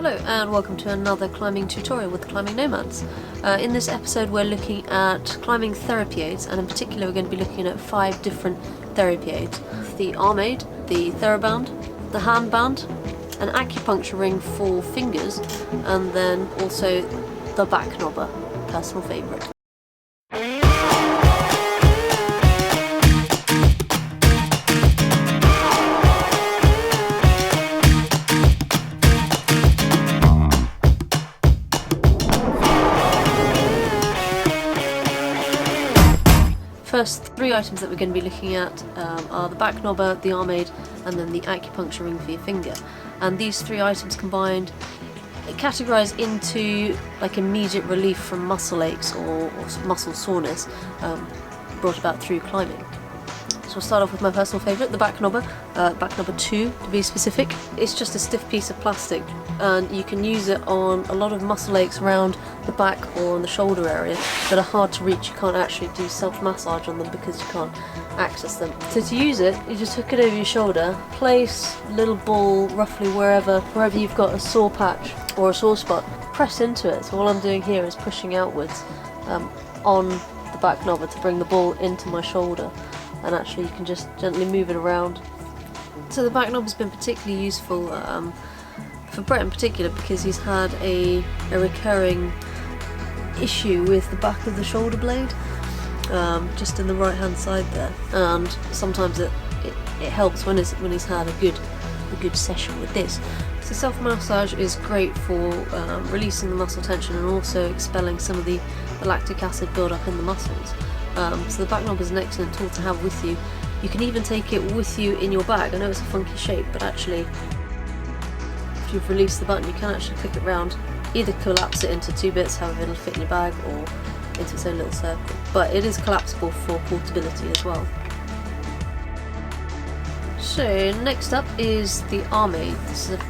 Hello and welcome to another climbing tutorial with Climbing Nomads. In this episode we're looking at climbing therapy aids, and in particular we're going to be looking at 5 different therapy aids. The arm aid, the TheraBand, the handband, an acupuncture ring for fingers, and then also the back knobber, personal favourite. First 3 items that we're going to be looking at are the back knobber, the arm aid, and then the acupuncture ring for your finger. And these 3 items combined categorise into like immediate relief from muscle aches or muscle soreness brought about through climbing. So we'll start off with my personal favourite, the back knobber 2 to be specific. It's just a stiff piece of plastic and you can use it on a lot of muscle aches around the back or on the shoulder area that are hard to reach. You can't actually do self-massage on them because you can't access them. So to use it, you just hook it over your shoulder, place a little ball roughly wherever you've got a sore patch or a sore spot, press into it. So all I'm doing here is pushing outwards on the back knobber to bring the ball into my shoulder. And actually you can just gently move it around. So the back knob has been particularly useful for Brett in particular because he's had a recurring issue with the back of the shoulder blade, just in the right hand side there, and sometimes it helps when he's had a good session with this. So self-massage is great for releasing the muscle tension and also expelling some of the lactic acid build-up in the muscles. So the back knob is an excellent tool to have with you. You can even take it with you in your bag. I know it's a funky shape, but actually if you've released the button you can actually click it round, either collapse it into 2 bits, however it'll fit in your bag, or into its own little circle. But it is collapsible for portability as well. So next up is the arm aid. This is a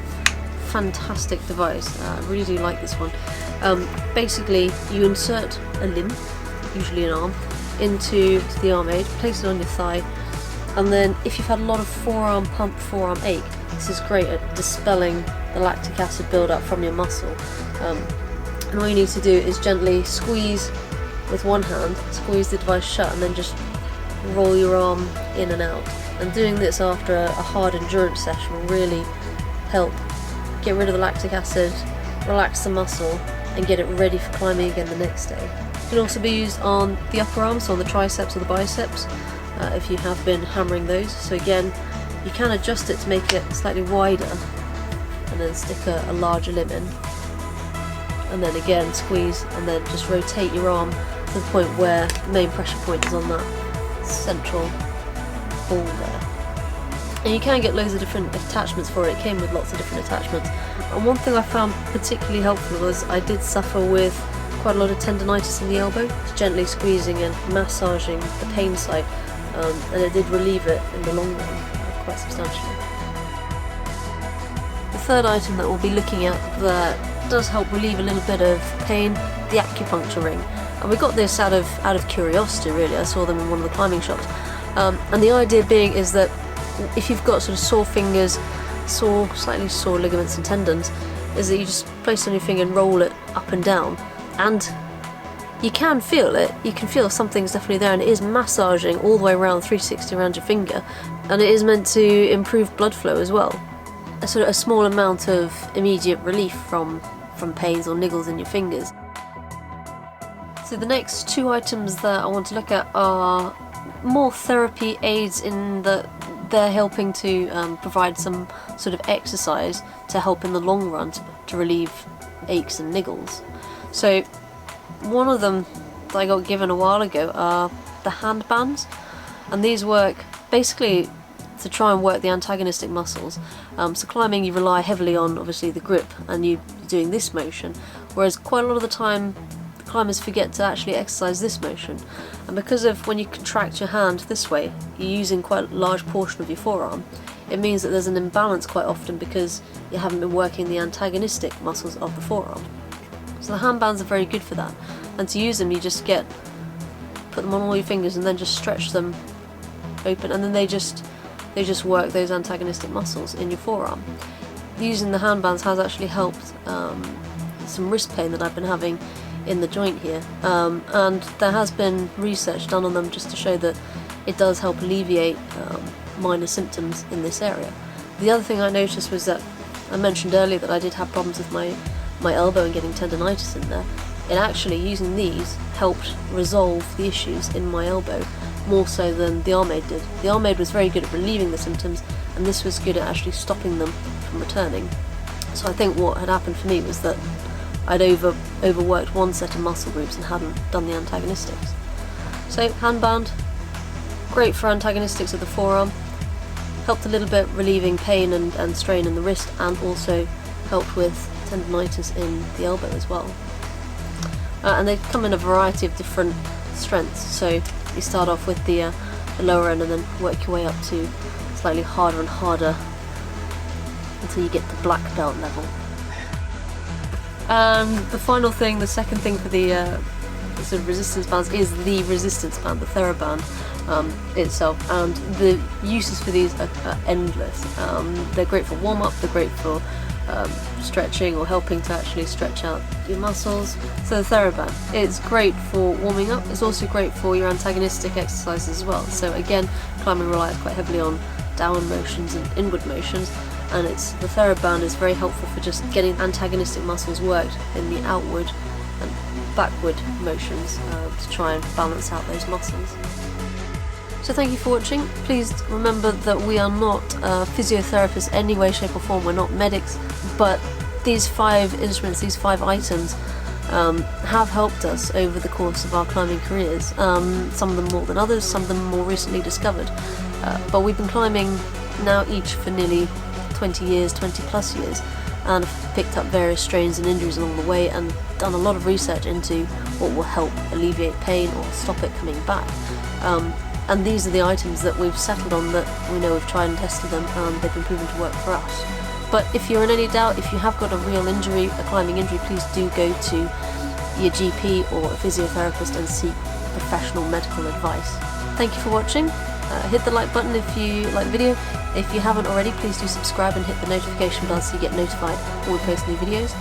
fantastic device. I really do like this one. Basically you insert a limb, usually an arm, into the arm aid, place it on your thigh, and then if you've had a lot of forearm pump, forearm ache, this is great at dispelling the lactic acid build-up from your muscle. And all you need to do is gently squeeze with one hand, squeeze the device shut, and then just roll your arm in and out. And doing this after a hard endurance session will really help get rid of the lactic acid, relax the muscle, and get it ready for climbing again the next day. It can also be used on the upper arms, so on the triceps or the biceps, if you have been hammering those. So again, you can adjust it to make it slightly wider and then stick a larger limb in. And then again squeeze and then just rotate your arm to the point where the main pressure point is on that central ball there. And you can get loads of different attachments for it. It came with lots of different attachments. And one thing I found particularly helpful was I did suffer with quite a lot of tendinitis in the elbow. Just gently squeezing and massaging the pain site, and it did relieve it in the long run quite substantially. The third item that we'll be looking at that does help relieve a little bit of pain, the acupuncture ring. And we got this out of curiosity really. I saw them in one of the climbing shops, and the idea being is that if you've got sort of sore fingers, slightly sore ligaments and tendons, is that you just place it on your finger and roll it up and down. And you can feel it, you can feel something's definitely there, and it is massaging all the way around 360 around your finger, and it is meant to improve blood flow as well. A sort of a small amount of immediate relief from pains or niggles in your fingers. So the next 2 items that I want to look at are more therapy aids in that they're helping to provide some sort of exercise to help in the long run to relieve aches and niggles. So one of them that I got given a while ago are the handbands, and these work basically to try and work the antagonistic muscles. So climbing you rely heavily on obviously the grip and you doing this motion, whereas quite a lot of the time climbers forget to actually exercise this motion, and because of when you contract your hand this way you're using quite a large portion of your forearm. It means that there's an imbalance quite often because you haven't been working the antagonistic muscles of the forearm. So the handbands are very good for that, and to use them you just put them on all your fingers and then just stretch them open, and then they just work those antagonistic muscles in your forearm. using the handbands has actually helped some wrist pain that I've been having in the joint here, and there has been research done on them just to show that it does help alleviate minor symptoms in this area. The other thing I noticed was that I mentioned earlier that I did have problems with my elbow and getting tendonitis in there. It actually, using these, helped resolve the issues in my elbow more so than the Armade did. The Armade was very good at relieving the symptoms, and this was good at actually stopping them from returning. So I think what had happened for me was that I'd overworked one set of muscle groups and hadn't done the antagonistics. So handband, great for antagonistics of the forearm, helped a little bit relieving pain and strain in the wrist, and also helped with tendonitis in the elbow as well. And they come in a variety of different strengths, so you start off with the lower end and then work your way up to slightly harder and harder until you get to black belt level. And the final thing, the second thing for the sort of resistance bands is the resistance band, the TheraBand itself, and the uses for these are endless. They're great for warm-up, they're great for stretching or helping to actually stretch out your muscles. So the TheraBand, it's great for warming up, it's also great for your antagonistic exercises as well. So again, climbing relies quite heavily on downward motions and inward motions, and the TheraBand is very helpful for just getting antagonistic muscles worked in the outward and backward motions to try and balance out those muscles. So thank you for watching. Please remember that we are not physiotherapists in any way, shape or form. We're not medics, but these 5 instruments, these 5 items have helped us over the course of our climbing careers. Some of them more than others, some of them more recently discovered. But we've been climbing now each for nearly 20 years, 20 plus years, and have picked up various strains and injuries along the way and done a lot of research into what will help alleviate pain or stop it coming back. And these are the items that we've settled on, that we know we've tried and tested them and they've been proven to work for us. But if you're in any doubt, if you have got a real injury, a climbing injury, please do go to your GP or a physiotherapist and seek professional medical advice. Thank you for watching. Hit the like button if you like the video. If you haven't already, please do subscribe and hit the notification bell so you get notified when we post new videos.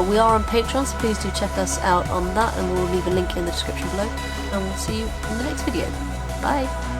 We are on Patreon, so please do check us out on that, and we'll leave a link in the description below. And we'll see you in the next video. Bye!